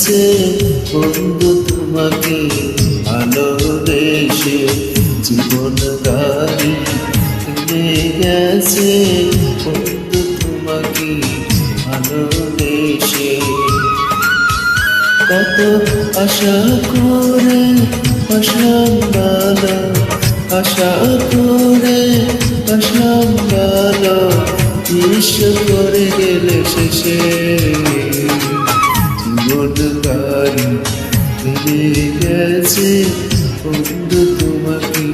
গেছে বন্ধু তোমাকে ভালোবেসে, জীবন গাড়ি থেমে গেছে বন্ধু তোমাকে ভালোবেসে। কত আশা করে আসলাম ভালো, আশা করে আসলাম ভালো, বিষ করে গেলে শেষে জীবন গাড়ি থেমে গেছে বন্ধু তোমাকে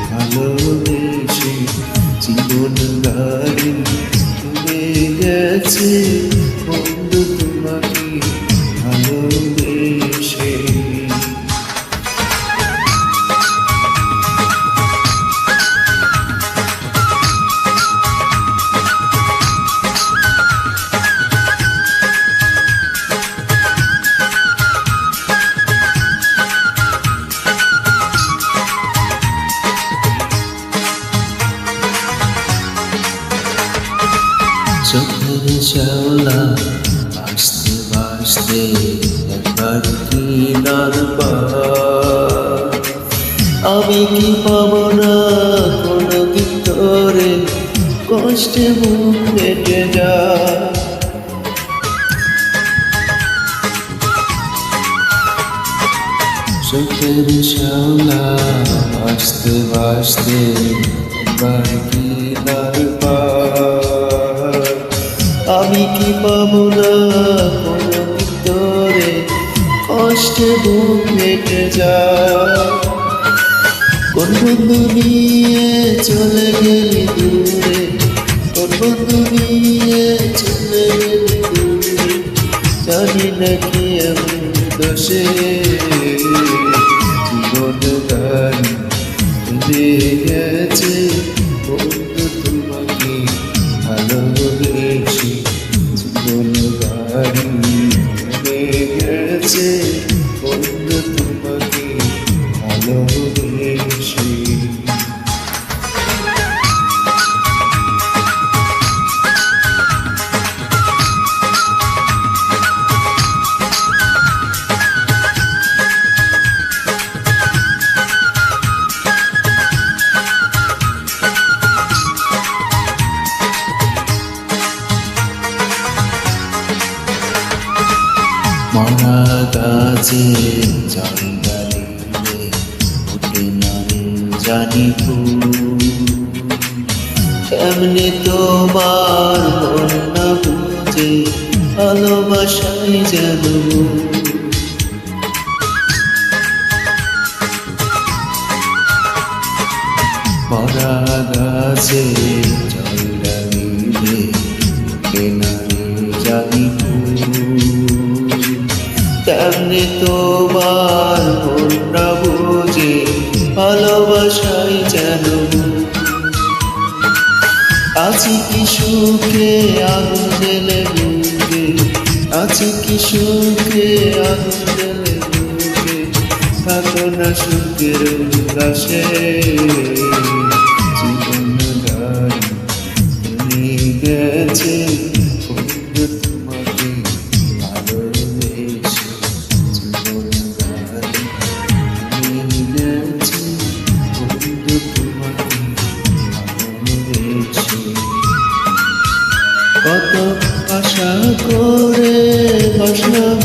ভালোবেসে, জীবন গাড়ি থেমে গেছে বন্ধু তোমাকে ভালোবেসে। চোখের শ্যাওলা ভাসতে ভাসতে একবার কিনার পার, আমি কি পাবো না কোনো দিন ধরে কষ্টে মুখ ফেটে যায়। চোখের শ্যাওলা ভাসতে ভাসতে একবার কিনার পার, আমি কি পাবো না কোনো ভিতরে কষ্টে বুক ফেটে যায়। কোন বন্ধু নিয়ে চলে গেলি দূরে, কোন বন্ধু নিয়ে চলে গেলি দূরে, জানি নাকি এমন দোষে জীবন গাড়ি থেমে গেছে বন্ধু তোমাকে ভালোবেসে, জীবন গাড়ি থেমে গেছে বন্ধু তোমাকে ভালোবেসে। মরা গাছে জঙ্গলে ওঠে না রে জানি ফুল, এমনি তোমার মন না বুঝে ভালোবাসায় যেন। মরা গাছে জঙ্গলে ওঠে না রে জানি ফুল, তেমনি তোমার মন না বুঝে ভালোবাসায় যেন। আছি কি সুখে আগুন জেলে বুকে, আছি কি সুখে আগুন জেলে বুকে, থাকো না সুখের উল্লাসে জীবন গাড়ি থেমে গেছে বন্ধু তোমাকে ভালোবেসে, জীবন গাড়ি থেমে গেছে বন্ধু তোমাকে ভালোবেসে। কত আশা করে বসলাম